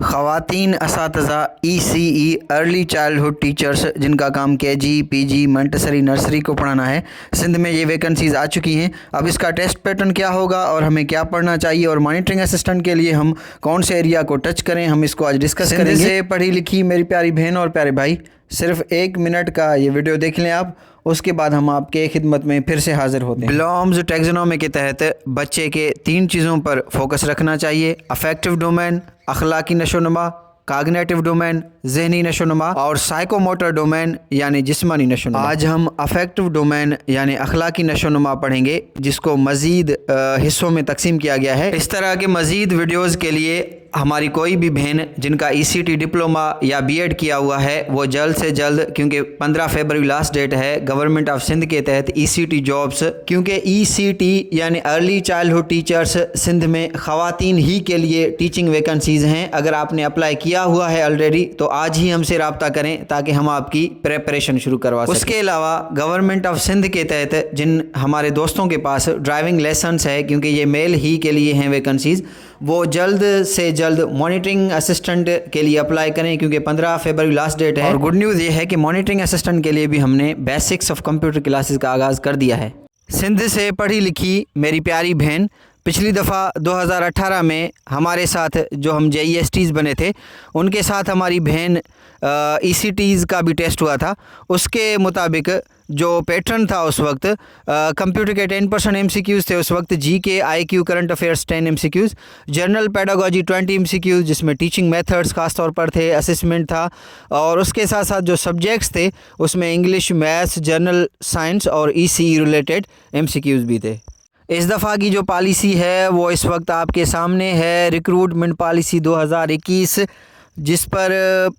خواتین اساتذہ ECE early childhood teachers جن کا کام KG PG منٹسری نرسری کو پڑھانا ہے، سندھ میں یہ ویکنسیز آ چکی ہیں۔ اب اس کا ٹیسٹ پیٹرن کیا ہوگا اور ہمیں کیا پڑھنا چاہیے اور مانیٹرنگ اسسٹنٹ کے لیے ہم کون سے ایریا کو ٹچ کریں، ہم اس کو آج ڈسکس کریں گے۔ سندھ سے پڑھی لکھی میری پیاری بہن اور پیارے بھائی، صرف 1 منٹ کا یہ ویڈیو دیکھ لیں آپ، اس کے بعد ہم آپ کے خدمت میں پھر سے حاضر ہوتے ہیں۔ بلومز ٹیکزونومی کے تحت بچے کے 3 چیزوں پر فوکس رکھنا چاہیے: افیکٹو ڈومین، اخلاقی نشوونما، کاگنیٹو ڈومین ذہنی نشوونما، اور سائیکو موٹر ڈومین یعنی جسمانی نشوونما۔ آج ہم افیکٹو ڈومین یعنی اخلاقی نشوونما پڑھیں گے، جس کو مزید حصوں میں تقسیم کیا گیا ہے۔ اس طرح کے مزید ویڈیوز کے لیے ہماری کوئی بھی بہن جن کا ECT ڈپلوما یا BEd کیا ہوا ہے وہ جلد سے جلد، کیونکہ 15 فروری لاسٹ ڈیٹ ہے گورنمنٹ آف سندھ کے تحت ECT جابس، کیونکہ ECT یعنی ارلی چائلڈہڈ ٹیچرز سندھ میں خواتین ہی کے لیے ٹیچنگ ویکنسیز ہیں۔ اگر آپ نے اپلائی کیا ہوا ہے آلریڈی تو آج ہی ہم سے رابطہ کریں تاکہ ہم آپ کی پریپریشن شروع کروا سکیں۔ اس کے علاوہ گورنمنٹ آف سندھ کے تحت جن ہمارے دوستوں کے پاس ڈرائیونگ لائسنس ہے، کیونکہ یہ میل ہی کے لیے ہیں ویکنسیز، وہ جلد سے جلد مانیٹرنگ اسسٹنٹ کے لیے اپلائی کریں، کیونکہ 15 فروری لاسٹ ڈیٹ ہے۔ اور گڈ نیوز یہ ہے کہ مانیٹرنگ اسسٹنٹ کے لیے بھی ہم نے بیسکس آف کمپیوٹر کلاسز کا آغاز کر دیا ہے۔ سندھ سے پڑھی لکھی میری پیاری بہن، پچھلی دفعہ 2018 میں ہمارے ساتھ جو ہم JESTs بنے تھے، ان کے ساتھ ہماری بہن ECTs کا بھی ٹیسٹ ہوا تھا۔ اس کے مطابق جو پیٹرن تھا اس وقت کمپیوٹر کے 10% MCQs تھے، اس وقت GK IQ current affairs 10 MCQs، general pedagogy 20 MCQs جس میں ٹیچنگ میتھڈس خاص طور پر تھے، اسسمنٹ تھا، اور اس کے ساتھ ساتھ جو سبجیکٹس تھے اس میں انگلش، میتھس، جنرل سائنس اور ECE ریلیٹڈ MCQs بھی تھے۔ اس دفعہ کی جو پالیسی ہے وہ اس وقت آپ کے سامنے ہے، ریکروٹمنٹ پالیسی 2021، جس پر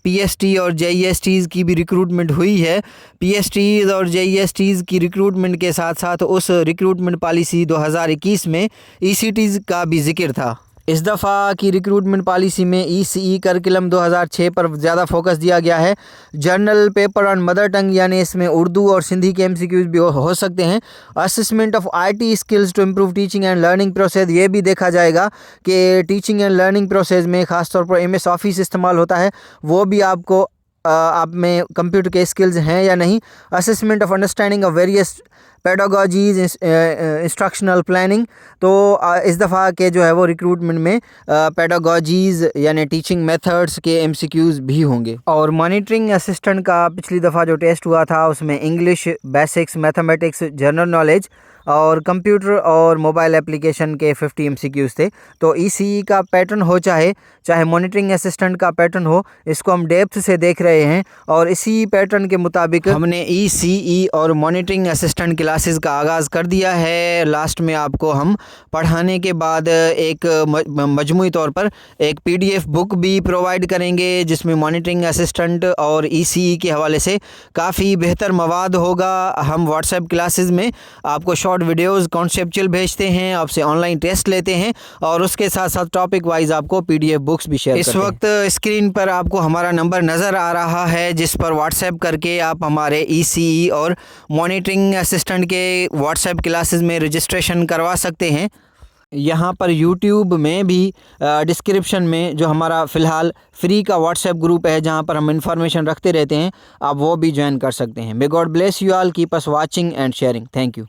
PST اور JESTs کی بھی ریکروٹمنٹ ہوئی ہے۔ PSTs اور JESTs کی ریکروٹمنٹ کے ساتھ ساتھ اس ریکروٹمنٹ پالیسی 2021 میں ECTs کا بھی ذکر تھا۔ اس دفعہ کی ریکروٹمنٹ پالیسی میں ECE کرکلم 2006 پر زیادہ فوکس دیا گیا ہے۔ Journal paper on mother tongue یعنی اس میں اردو اور سندھی کے MCQs بھی ہو سکتے ہیں۔ Assessment of IT skills to improve teaching and learning process, یہ بھی دیکھا جائے گا کہ ٹیچنگ اینڈ لرننگ پروسیس میں خاص طور پر MS آفس استعمال ہوتا ہے، وہ بھی آپ میں کمپیوٹر کے اسکلز ہیں یا نہیں۔ Assessment of understanding of various pedagogies, instructional planning, تو اس دفعہ کے جو ہے وہ ریکروٹمنٹ میں پیڈاگوجیز یعنی ٹیچنگ میتھڈس کے MCQs بھی ہوں گے۔ اور مانیٹرنگ اسسٹنٹ کا پچھلی دفعہ جو ٹیسٹ ہوا تھا اس میں English, basics, mathematics, general knowledge اور کمپیوٹر اور موبائل اپلیکیشن کے 50 MCQs تھے۔ تو ECE کا پیٹرن ہو چاہے مانیٹرنگ اسسٹنٹ کا پیٹرن ہو، اس کو ہم ڈیپتھ سے دیکھ رہے ہیں، اور اسی پیٹرن کے مطابق ہم نے ECE اور مانیٹرنگ اسسٹنٹ کلاسز کا آغاز کر دیا ہے۔ لاسٹ میں آپ کو ہم پڑھانے کے بعد ایک مجموعی طور پر ایک PDF بک بھی پرووائڈ کریں گے، جس میں مانیٹرنگ اسسٹنٹ اور ECE کے حوالے سے کافی بہتر مواد ہوگا۔ ہم واٹس ایپ کلاسز میں آپ کو شارٹ ویڈیوز کانسیپچل بھیجتے ہیں، آپ سے آن لائن ٹیسٹ لیتے ہیں، اور اس کے ساتھ ساتھ ٹاپک وائز آپ کو PDF بکس بھی شیئر کرتے ہیں۔ اس وقت اسکرین پر آپ کو ہمارا نمبر نظر آ رہا ہے، جس پر واٹس ایپ کر کے آپ ہمارے ECE اور مانیٹرنگ اسسٹنٹ کے واٹس ایپ کلاسز میں رجسٹریشن کروا سکتے ہیں۔ یہاں پر YouTube میں بھی ڈسکرپشن میں جو ہمارا فی الحال فری کا واٹس ایپ گروپ ہے، جہاں پر ہم انفارمیشن رکھتے رہتے ہیں، آپ وہ بھی جوائن کر سکتے ہیں۔ May God bless you all, keep us watching and sharing, thank you.